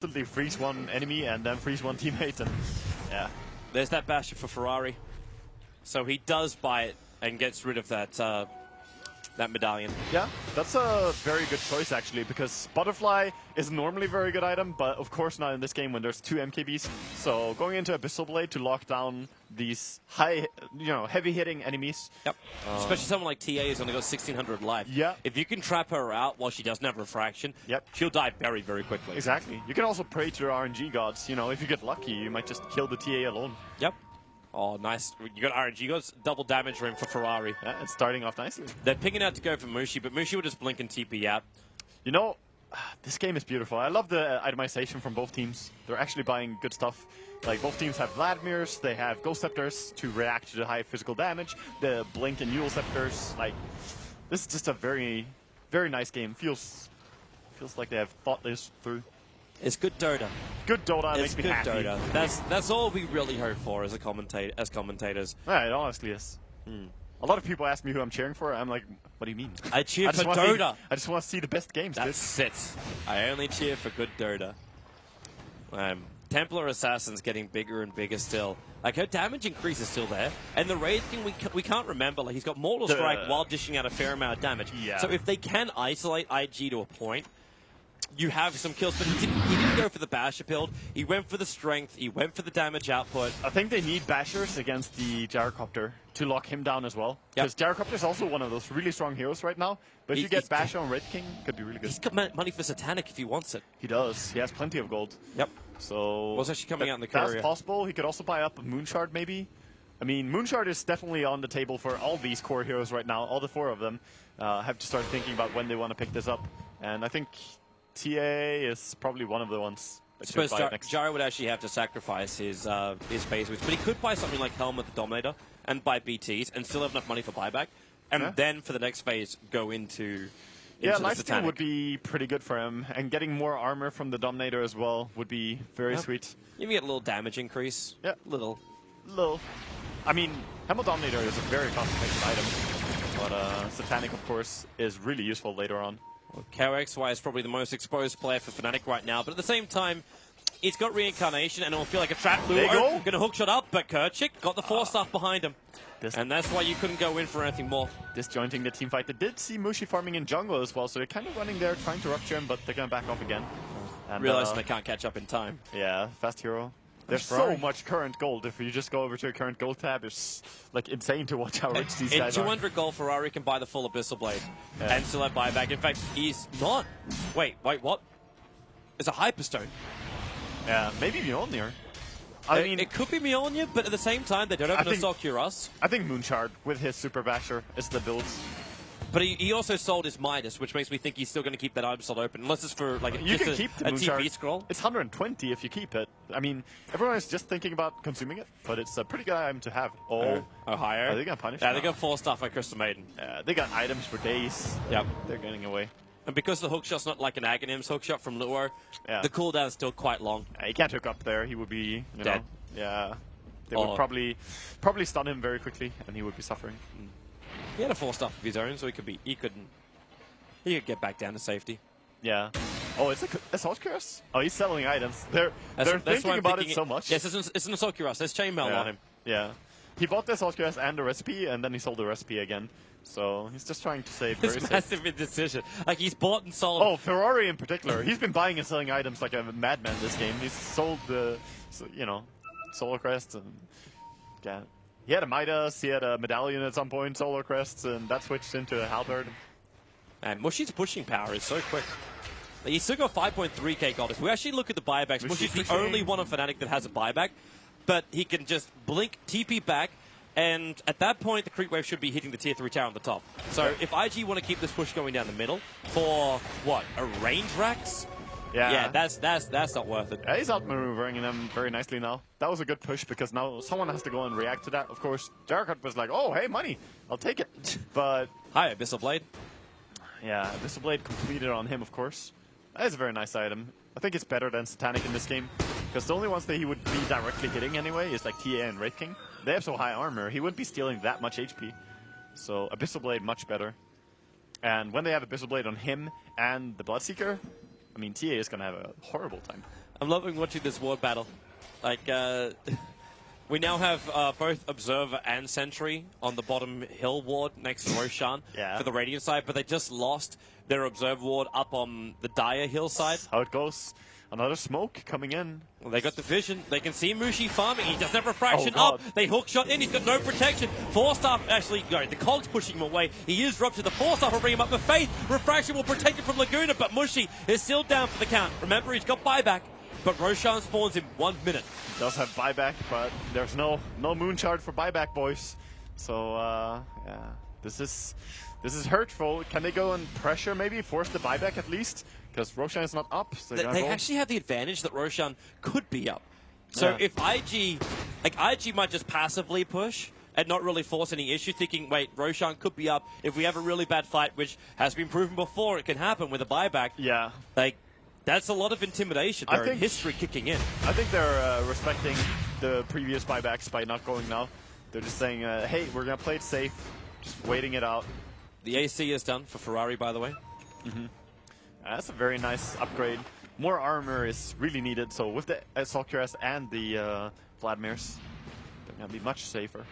constantly freeze one enemy and then freeze one teammate, and yeah. There's that basher for Ferrari. So he does buy it and gets rid of that that medallion. Yeah, that's a very good choice actually, because Butterfly is normally a very good item, but of course not in this game when there's two MKBs. So going into Abyssal Blade to lock down these heavy-hitting enemies. Yep. Especially someone like TA who's only got 1600 life. Yeah. If you can trap her out while she doesn't have refraction, yep, she'll die very, very quickly. Exactly. You can also pray to your RNG gods. You know, if you get lucky, you might just kill the TA alone. Yep. Oh, nice. You got RNG gods, double damage ring for Ferrari. Yeah, it's starting off nicely. They're picking out to go for Mushi, but Mushi will just blink and TP out. You know, this game is beautiful. I love the itemization from both teams. They're actually buying good stuff. Like, both teams have Vladimirs, they have Ghost Scepters to react to the high physical damage, the Blink and Yule Scepters. Like, this is just a very, very nice game. Feels like they have thought this through. It's good Dota. Good Dota makes me happy. Good Dota. That's all we really hope for as commentators. Yeah, it honestly is. A lot of people ask me who I'm cheering for. I'm like, what do you mean? I cheer for Dota. I just want to see the best games. That's it. I only cheer for good Dota. Templar Assassin's getting bigger and bigger still. Like, her damage increase is still there. And the raid thing, we can't remember. Like, he's got Mortal Strike while dishing out a fair amount of damage. Yeah. So if they can isolate IG to a point, you have some kills, but he didn't go for the Basher build. He went for the strength. He went for the damage output. I think they need Bashers against the Gyrocopter to lock him down as well. Because Gyrocopter is also one of those really strong heroes right now. But if you get Basher on Red King, could be really good. He's got money for Satanic if he wants it. He does. He has plenty of gold. Yep. So what's actually coming out in the courier? That's possible. He could also buy up a Moonshard maybe. I mean, Moonshard is definitely on the table for all these core heroes right now. All the four of them have to start thinking about when they want to pick this up. And I think TA is probably one of the ones. I suppose Gyro would actually have to sacrifice his base, but he could buy something like Helmet the Dominator and buy BTs and still have enough money for buyback, and then for the next phase go into Lifesteal would be pretty good for him, and getting more armor from the Dominator as well would be very sweet. You can get a little damage increase. Yeah, little. I mean, Helmet Dominator is a very cost-effective item, but Satanic, of course, is really useful later on. Well, KOXY is probably the most exposed player for Fnatic right now, but at the same time, it's got Reincarnation, and it'll feel like a trap lure. Going to hookshot up, but Kerchik got the 4-staff behind him. And that's why you couldn't go in for anything more. Disjointing the teamfight. They did see Mushi farming in jungle as well, so they're kind of running there, trying to rupture him, but they're going to back off again. And, realizing they can't catch up in time. Yeah, fast hero. There's so much current gold. If you just go over to a current gold tab, it's like insane to watch how rich these guys are. In 200 gold, Ferrari can buy the full Abyssal Blade and still have buyback. In fact, he's not. Wait, what? It's a Hyperstone. Yeah, maybe Mjolnir. I mean, it could be Mjolnir, but at the same time, they don't have an Assault Cuirass. I think Moonshard with his Super Basher is the build. But he also sold his Midas, which makes me think he's still going to keep that item slot open, unless it's for like you can keep the Moonshard. TP scroll. It's 120 if you keep it. I mean, everyone is just thinking about consuming it, but it's a pretty good item to have. Oh, higher. Are they going to punish? Yeah, they got 4-staff by Crystal Maiden. They got items for days. Yep. They're getting away. And because the hookshot's not like an Aghanim's hookshot from Luo, the cooldown is still quite long. He can't hook up there. He would be dead. Yeah. They would probably stun him very quickly, and he would be suffering. He had a 4-staff of his own, so he could get back down to safety. Yeah. Oh, it's a Assault Cuirass? Oh, he's selling items. They're thinking about it so much. Yes, it's an Assault Cuirass. There's Chainmail on him. Yeah. He bought the Assault Cuirass and the recipe, and then he sold the recipe again. So he's just trying to save. It's massive indecision. Like, he's bought and sold. Oh, Ferrari in particular. He's been buying and selling items like a madman this game. He's sold the, Solar Crests and he had a Midas, he had a Medallion at some point, Solar Crests, and that switched into a Halberd. And Mushi's pushing power is so quick. He's still got 5.3k gold. If we actually look at the buybacks, Mushi's the only one on Fnatic that has a buyback, but he can just blink, TP back, and at that point the creep wave should be hitting the tier 3 tower on the top. So if IG want to keep this push going down the middle for, what, a range Rax? Yeah, that's not worth it. Yeah, he's outmaneuvering them very nicely now. That was a good push because now someone has to go and react to that. Of course, Jericho was like, oh, hey, money, I'll take it. But hi, Abyssal Blade. Yeah, Abyssal Blade completed on him, of course. That is a very nice item. I think it's better than Satanic in this game because the only ones that he would be directly hitting anyway is like TA and Wraith King. They have so high armor, he wouldn't be stealing that much HP. So Abyssal Blade, much better. And when they have Abyssal Blade on him and the Bloodseeker, I mean, TA is going to have a horrible time. I'm loving watching this ward battle. Like, we now have both Observer and Sentry on the bottom hill ward next to Roshan for the Radiant side, but they just lost their Observer ward up on the Dire hill side. That's how it goes. Another smoke coming in. Well, they got the vision. They can see Mushi farming. He doesn't have refraction up. They hook shot in. He's got no protection. Forstaff actually, no, the Cog's pushing him away. He is ruptured. The Forstaff will bring him up. The Faith refraction will protect him from Laguna, but Mushi is still down for the count. Remember, he's got buyback, but Roshan spawns in 1 minute. Does have buyback, but there's no moon shard for buyback, boys. So yeah, this is hurtful. Can they go and pressure, maybe force the buyback at least? Because Roshan is not up. So they actually have the advantage that Roshan could be up. So if IG might just passively push and not really force any issue, thinking, wait, Roshan could be up. If we have a really bad fight, which has been proven before, it can happen with a buyback. Yeah. Like, that's a lot of intimidation there and history kicking in. I think they're respecting the previous buybacks by not going now. They're just saying, hey, we're going to play it safe, just waiting it out. The AC is done for Ferrari, by the way. That's a very nice upgrade. More armor is really needed, so with the Assault and the Vladimirs, they're going to be much safer.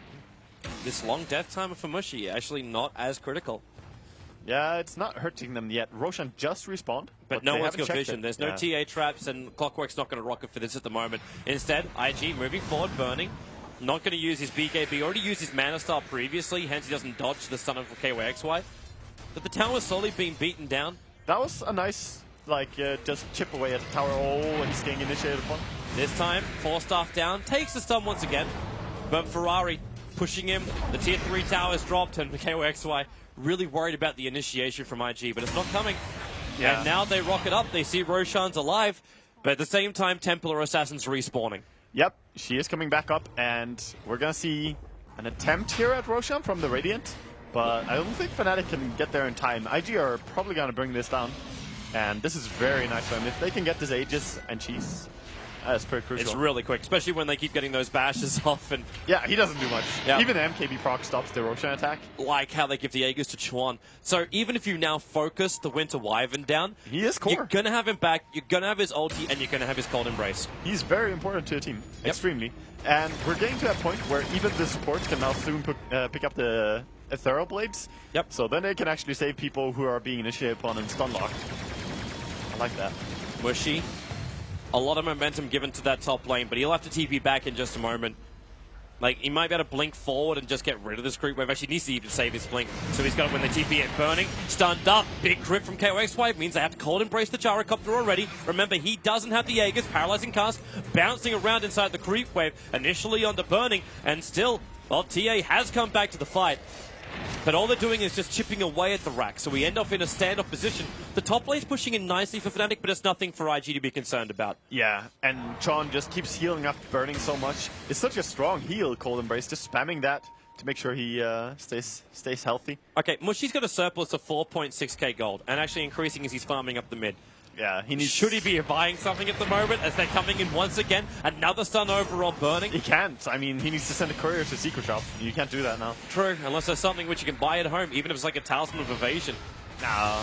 This long death timer for Mushi, actually not as critical. Yeah, it's not hurting them yet. Roshan just respawned. But no one's got vision. There's no TA traps, and Clockwork's not going to rocket for this at the moment. Instead, IG moving forward, burning. Not going to use his BKB. Already used his Mana Star previously, hence he doesn't dodge the stun of KYXY. But the tower's slowly being beaten down. That was a nice, like, just chip away at the tower. Oh, and he's getting initiated upon. This time, Forstaff down, takes the stun once again. But Ferrari pushing him. The tier 3 tower is dropped, and KYXY really worried about the initiation from IG, but it's not coming. And now they rocket up. They see Roshan's alive, but at the same time, Templar Assassin's respawning. Yep, she is coming back up, and we're going to see an attempt here at Roshan from the Radiant. But I don't think Fnatic can get there in time. IG are probably going to bring this down. And this is very nice for them. If they can get this Aegis and Cheese, that's pretty crucial. It's really quick, especially when they keep getting those bashes off. And yeah, he doesn't do much. Yep. Even the MKB proc stops the Roshan attack. Like how they give the Aegis to Chuan. So even if you now focus the Winter Wyvern down, he is core. You're going to have him back, you're going to have his ulti, and you're going to have his Cold Embrace. He's very important to the team, extremely. And we're getting to that point where even the supports can now soon pick up the Ethereal Blades. Yep. So then they can actually save people who are being initiated upon and stun locked. I like that. Mushi, a lot of momentum given to that top lane, but he'll have to TP back in just a moment. Like, he might be able to blink forward and just get rid of this creep wave. Actually, he needs to even save his blink. So he's got to win the TP and burning. Stunned up. Big crit from KOXY means they have to Cold Embrace the Gyrocopter already. Remember, he doesn't have the Aegis. Paralyzing cast. Bouncing around inside the creep wave. Initially onto burning. And still, well, TA has come back to the fight. But all they're doing is just chipping away at the rack. So we end up in a standoff position. The top lane's pushing in nicely for Fnatic, but it's nothing for IG to be concerned about. Yeah, and Chon just keeps healing up, burning so much. It's such a strong heal, Cold Embrace, just spamming that to make sure he stays healthy. Okay, Mushi's got a surplus of 4.6k gold, and actually increasing as he's farming up the mid. Yeah, he needs... Should he be buying something at the moment as they're coming in once again? Another stun over on burning? He can't. I mean, he needs to send a courier to Secret Shop. You can't do that now. True, unless there's something which you can buy at home, even if it's like a Talisman of Evasion. Nah,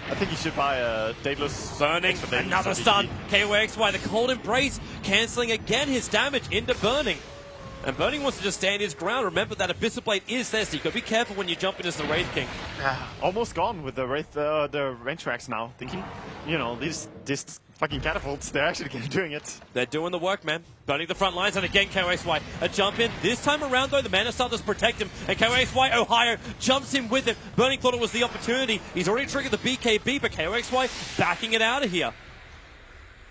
I think he should buy a Daedalus. Burning, another stun. KOXY, the Cold Embrace, cancelling again his damage into burning. And Burning wants to just stand his ground. Remember that Abyssal Blade is there, so you got to be careful when you jump in as the Wraith King. Almost gone with the Wraith, the range tracks now. Thinking, you know, these fucking catapults, they're actually doing it. They're doing the work, man. Burning the front lines, and again KOXY, a jump in. This time around, though, the Mana Star does protect him, and KOXY, Ohio, jumps in with it. Burning thought it was the opportunity. He's already triggered the BKB, but KOXY backing it out of here.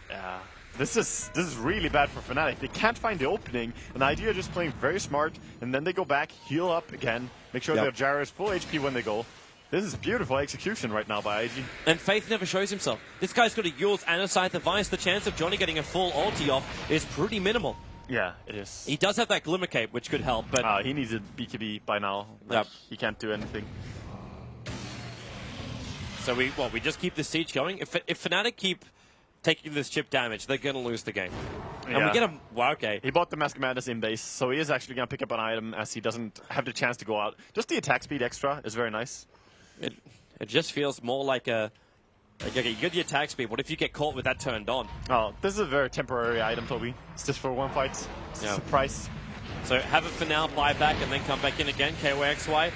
Yeah. This is really bad for Fnatic. They can't find the opening, and the idea of just playing very smart, and then they go back, heal up again, make sure their Gyro is full HP when they go. This is beautiful execution right now by IG. And Faith never shows himself. This guy's got a Yule's and a Scythe Device. The chance of Johnny getting a full ulti off is pretty minimal. Yeah, it is. He does have that Glimmer Cape, which could help, but... he needs a BKB by now. Like, he can't do anything. So we just keep the siege going. If Fnatic keep taking this chip damage, they're going to lose the game. And we get him... Wow, okay. He bought the Mask of Madness in base, so he is actually going to pick up an item as he doesn't have the chance to go out. Just the attack speed extra is very nice. It just feels more like a Okay, you get the attack speed. What if you get caught with that turned on? Oh, this is a very temporary item, Toby. It's just for one fight. It's a surprise. So have it for now, buy back, and then come back in again. KYXY.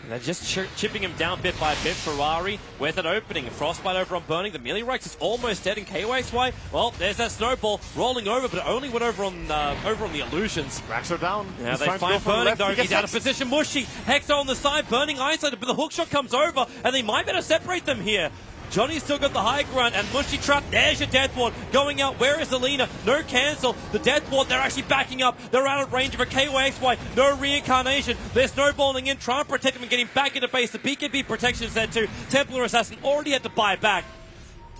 And they're just chipping him down bit by bit. Ferrari, where's that opening? Frostbite over on Burning. The melee Rex is almost dead in KYXY. Well, there's that snowball rolling over, but it only went over on the illusions. Racks are down. Yeah, they find Burning, though. He's out of position. Mushy. Hexo on the side. Burning isolated, but the hookshot comes over, and they might better separate them here. Johnny's still got the high ground, and Mushy trapped. There's your Death Ward going out. Where is Alina? No cancel. The Death Ward, they're actually backing up. They're out of range of a KYXY. No reincarnation. They're snowballing in, trying to protect him and getting back into base. The BKB protection's there too. Templar Assassin already had to buy back.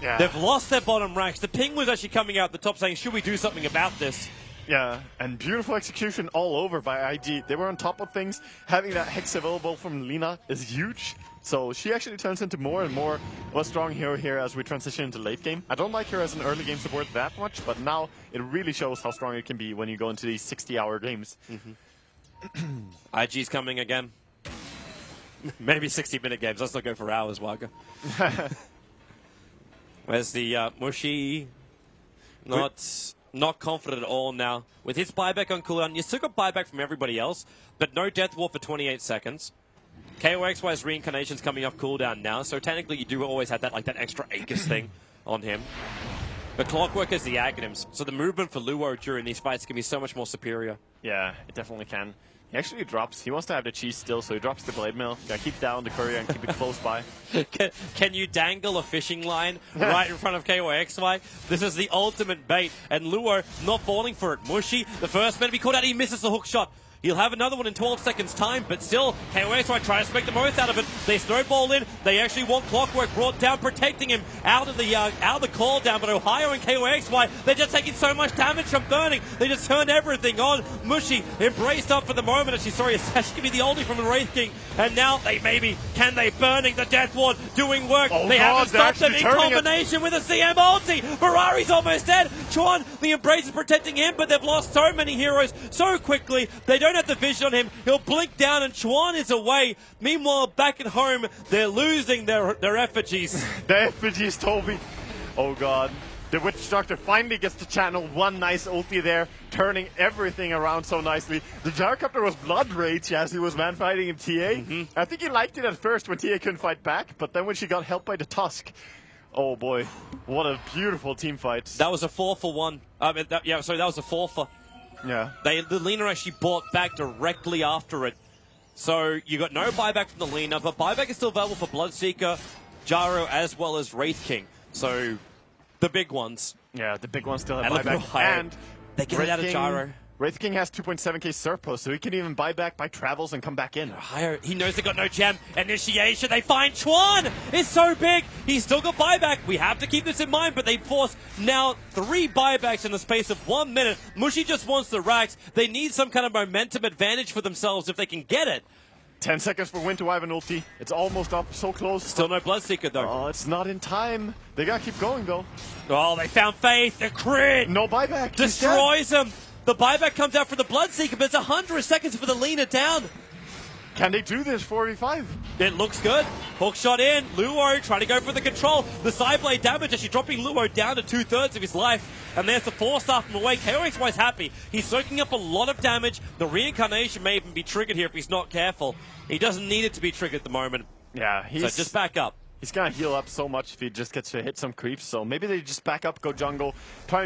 Yeah. They've lost their bottom ranks. The ping was actually coming out the top saying, should we do something about this? Yeah, and beautiful execution all over by IG. They were on top of things. Having that Hex available from Lina is huge. So she actually turns into more and more of a strong hero here as we transition into late game. I don't like her as an early game support that much, but now it really shows how strong it can be when you go into these 60-hour games. IG's coming again. Maybe 60-minute games. Let's not go for hours, Wagga. Where's the Mushy? Not confident at all now. With his buyback on cooldown, you still got buyback from everybody else, but no Death Ward for 28 seconds. KOXY's reincarnation's coming off cooldown now, so technically you do always have that extra Aegis thing on him. But Clockwork is the Aghanims, so the movement for Luo during these fights can be so much more superior. Yeah, it definitely can. He actually drops. He wants to have the cheese still, so he drops the Blade Mill. Gotta keep down the courier and keep it close by. Can you dangle a fishing line right in front of KYXY? This is the ultimate bait, and Luo not falling for it. Mushy, the first man to be caught out, he misses the hook shot. He'll have another one in 12 seconds time, but still, KOXY tries to make the most out of it. They snowball in. They actually want Clockwork brought down, protecting him out of the call down. But Ohio and KOXY, they're just taking so much damage from Burning. They just turned everything on. Mushy embraced up for the moment. She's sorry, it's actually going to be the oldie from the Wraith King. And now can they Burning the Death Ward doing work? Oh, they haven't stopped them in combination with a CM ulti. Ferrari's almost dead. Chuan, the embrace is protecting him, but they've lost so many heroes so quickly. They don't have the vision on him. He'll blink down and Chuan is away. Meanwhile, back at home, they're losing their effigies. Their effigies, Toby. Oh god. The Witch Doctor finally gets to channel one nice ulti there, turning everything around so nicely. The Gyrocopter was blood rage as he was man fighting in TA. I think he liked it at first when TA couldn't fight back, but then when she got helped by the Tusk, oh boy, what a beautiful team fight. That was a 4-for-1. That was a 4-for. Yeah. The Lina actually bought back directly after it. So you got no buyback from the Lina, but buyback is still available for Bloodseeker, Gyro, as well as Wraith King. So the big ones. Yeah, the big ones still have and buyback. And they get it out of Gyro. Wraith King has 2.7k surplus, so he can even buy back by travels and come back in. He knows they got no gem. Initiation, they find Chuan! It's so big! He's still got buyback. We have to keep this in mind, but they force now 3 buybacks in the space of 1 minute. Mushy just wants the racks. They need some kind of momentum advantage for themselves if they can get it. 10 seconds for Winter Wyvern ulti. It's almost up, so close. Still no Bloodseeker though. Oh, it's not in time. They gotta keep going though. Oh, they found Faith. The crit! No buyback. Destroys him. The buyback comes out for the Bloodseeker, but it's 100 seconds for the Lina down. Can they do this 4v5? It looks good. Hook shot in. Luo trying to go for the control. The side blade damage actually dropping Luo down to 2/3 of his life. And there's the 4-star from away. KOXY's happy. He's soaking up a lot of damage. The reincarnation may even be triggered here if he's not careful. He doesn't need it to be triggered at the moment. Yeah, so just back up. He's gonna heal up so much if he just gets to hit some creeps. So maybe they just back up, go jungle, try